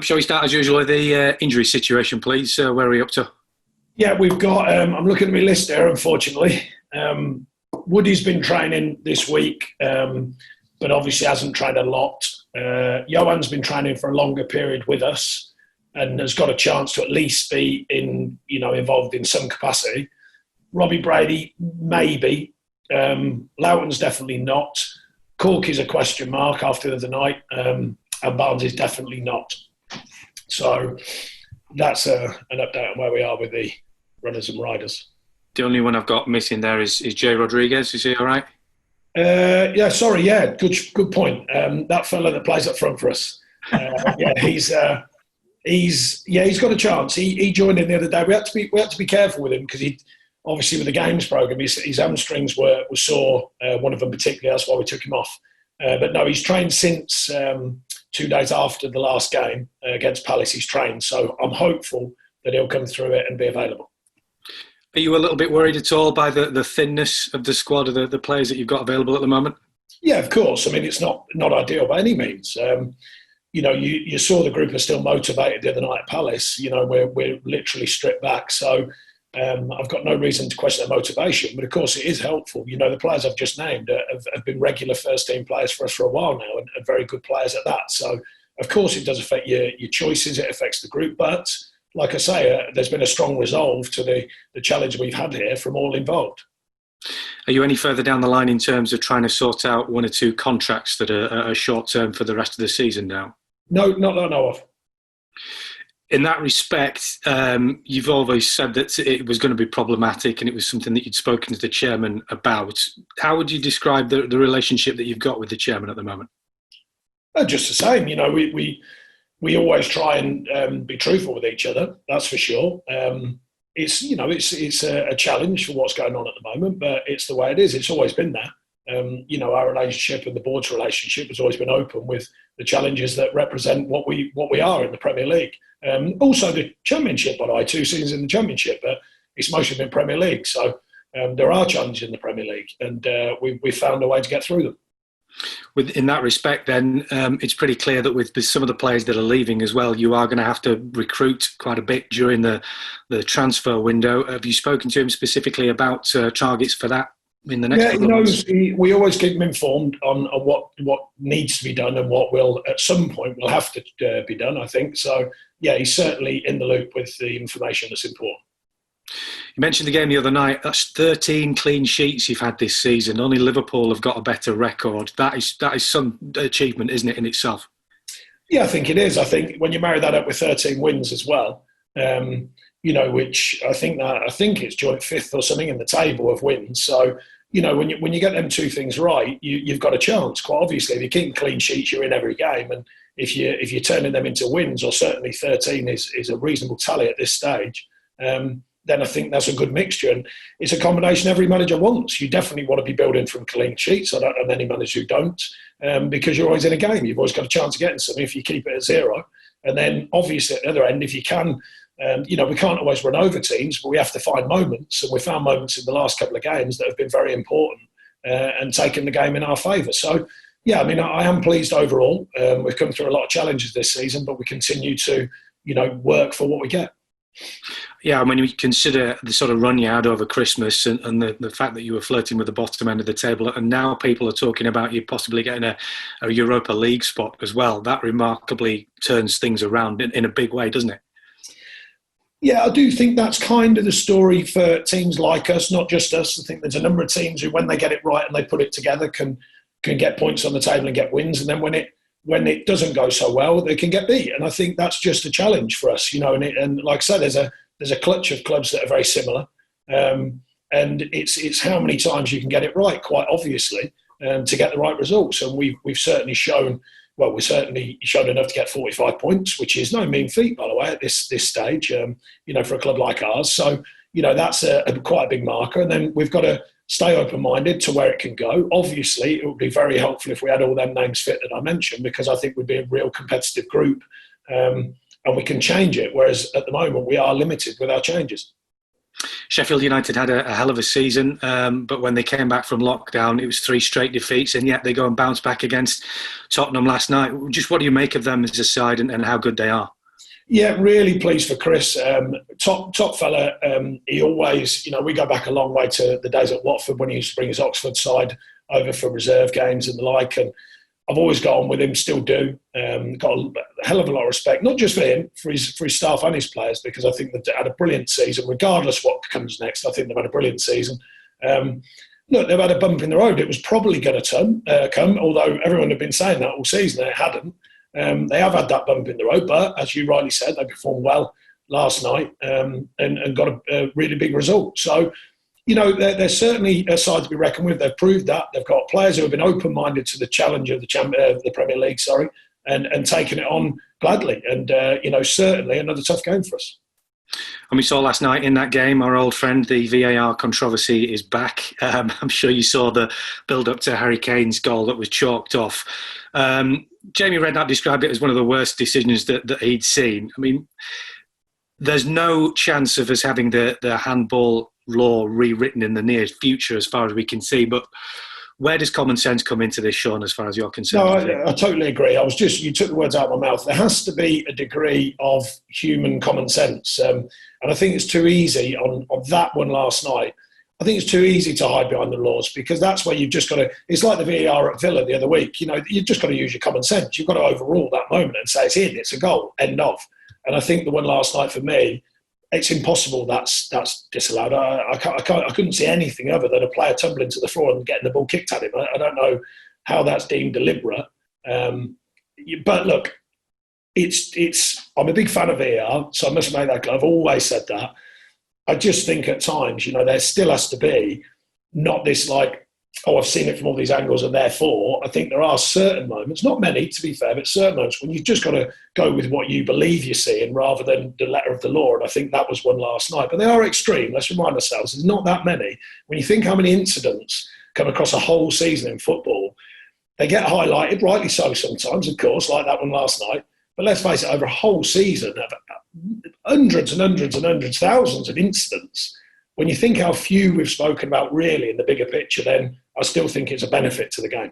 Shall we start as usual with the injury situation, please? Where are we up to? Yeah, we've got, I'm looking at my list here, unfortunately. Woody's been training this week, but obviously hasn't trained a lot. Johan's been training for a longer period with us and has got a chance to at least be involved in some capacity. Robbie Brady, maybe. Loughton's definitely not. Cork is a question mark after the other night, and Barnes is definitely not. So that's an update on where we are with the runners and riders. The only one I've got missing there is Jay Rodriguez. Is he all right? Good point. That fella that plays up front for us. He's got a chance. He joined in the other day. We had to be careful with him because he obviously with the games program his hamstrings were sore. One of them particularly. That's why we took him off. But no, he's trained since 2 days after the last game against Palace. He's trained, so I'm hopeful that he'll come through it and be available. Are you a little bit worried at all by the thinness of the squad of the players that you've got available at the moment? Yeah, of course. I mean, it's not ideal by any means. You saw the group are still motivated the other night at Palace. We're literally stripped back. So I've got no reason to question their motivation. But of course, it is helpful. The players I've just named have been regular first-team players for us for a while now and very good players at that. So, of course, it does affect your choices. It affects the group. But like I say, there's been a strong resolve to the challenge we've had here from all involved. Are you any further down the line in terms of trying to sort out one or two contracts that are short-term for the rest of the season now? No, not that I know of. In that respect, you've always said that it was going to be problematic and it was something that you'd spoken to the chairman about. How would you describe the relationship that you've got with the chairman at the moment? Just the same. We always try and be truthful with each other. That's for sure. It's a challenge for what's going on at the moment, but it's the way it is. It's always been there. Our relationship and the board's relationship has always been open with the challenges that represent what we are in the Premier League. Also the Championship, by the way, 2 seasons in the Championship, but it's mostly been Premier League. So there are challenges in the Premier League, and we found a way to get through them. In that respect, then, it's pretty clear that with some of the players that are leaving as well, you are going to have to recruit quite a bit during the transfer window. Have you spoken to him specifically about targets for that in the next couple of months? We always keep him informed on what needs to be done and what will, at some point, will have to be done, I think. So, yeah, he's certainly in the loop with the information that's important. You mentioned the game the other night. That's 13 clean sheets you've had this season. Only Liverpool have got a better record. That is some achievement, isn't it, in itself? Yeah, I think it is. I think when you marry that up with 13 wins as well, which I think it's joint 5th or something in the table of wins. So, when you get them 2 things right, you've got a chance. Quite obviously, if you keep clean sheets, you're in every game, and if you're turning them into wins, or certainly 13 is a reasonable tally at this stage. Then I think that's a good mixture. And it's a combination every manager wants. You definitely want to be building from clean sheets. I don't know many managers who don't, because you're always in a game. You've always got a chance of getting something if you keep it at 0. And then obviously at the other end, if you can, we can't always run over teams, but we have to find moments. And we found moments in the last couple of games that have been very important and taken the game in our favour. So, yeah, I mean, I am pleased overall. We've come through a lot of challenges this season, but we continue to, work for what we get. Yeah, when you consider the sort of run you had over Christmas and the fact that you were flirting with the bottom end of the table, and now people are talking about you possibly getting a Europa League spot as well, that remarkably turns things around in a big way, doesn't it? Yeah, I do think that's kind of the story for teams like us, not just us. I think there's a number of teams who, when they get it right and they put it together, can get points on the table and get wins. And then when it doesn't go so well, they can get beat. And I think that's just a challenge for us, and like I said, there's a clutch of clubs that are very similar. And it's how many times you can get it right, quite obviously, to get the right results. And we've certainly shown, we're certainly shown enough to get 45 points, which is no mean feat, by the way, at this stage, for a club like ours. So, that's quite a big marker. And then we've got to stay open-minded to where it can go. Obviously, it would be very helpful if we had all them names fit that I mentioned, because I think we'd be a real competitive group, and we can change it, whereas at the moment we are limited with our changes. Sheffield United had a hell of a season, but when they came back from lockdown, it was 3 straight defeats, and yet they go and bounce back against Tottenham last night. Just what do you make of them as a side, and how good they are? Yeah, really pleased for Chris. Top fella. He always, we go back a long way to the days at Watford when he used to bring his Oxford side over for reserve games and the like. And I've always got on with him, still do. Got a hell of a lot of respect, not just for him, for his staff and his players, because I think they've had a brilliant season. Regardless what comes next, I think they've had a brilliant season. Look, they've had a bump in the road. It was probably going to come, although everyone had been saying that all season, and it hadn't. They have had that bump in the road, but as you rightly said, they performed well last night and got a really big result. So, they're certainly a side to be reckoned with. They've proved that. They've got players who have been open-minded to the challenge of the Premier League, and taken it on gladly. And, certainly another tough game for us. And we saw last night in that game, our old friend, the VAR controversy is back. I'm sure you saw the build-up to Harry Kane's goal that was chalked off. Jamie Redknapp described it as one of the worst decisions that he'd seen. I mean, there's no chance of us having the handball law rewritten in the near future as far as we can see. But where does common sense come into this, Sean, as far as you're concerned? No, I totally agree. You took the words out of my mouth. There has to be a degree of human common sense. And I think it's too easy on that one last night. I think it's too easy to hide behind the laws, because that's where you've just got to, it's like the VAR at Villa the other week. You've just got to use your common sense. You've got to overrule that moment and say it's in, it's a goal, end of. And I think the one last night for me, it's impossible that's disallowed. I couldn't see anything other than a player tumbling to the floor and getting the ball kicked at him. I don't know how that's deemed deliberate. But look, I'm a big fan of VAR, so I must make that clear. I've always said that. I just think at times, there still has to be not this like, oh, I've seen it from all these angles and therefore. I think there are certain moments, not many to be fair, but certain moments when you've just got to go with what you believe you're seeing rather than the letter of the law. And I think that was one last night. But they are extreme. Let's remind ourselves, there's not that many. When you think how many incidents come across a whole season in football, they get highlighted, rightly so sometimes, of course, like that one last night. But let's face it, over a whole season, hundreds and hundreds and hundreds, thousands of incidents. When you think how few we've spoken about really in the bigger picture, then I still think it's a benefit to the game.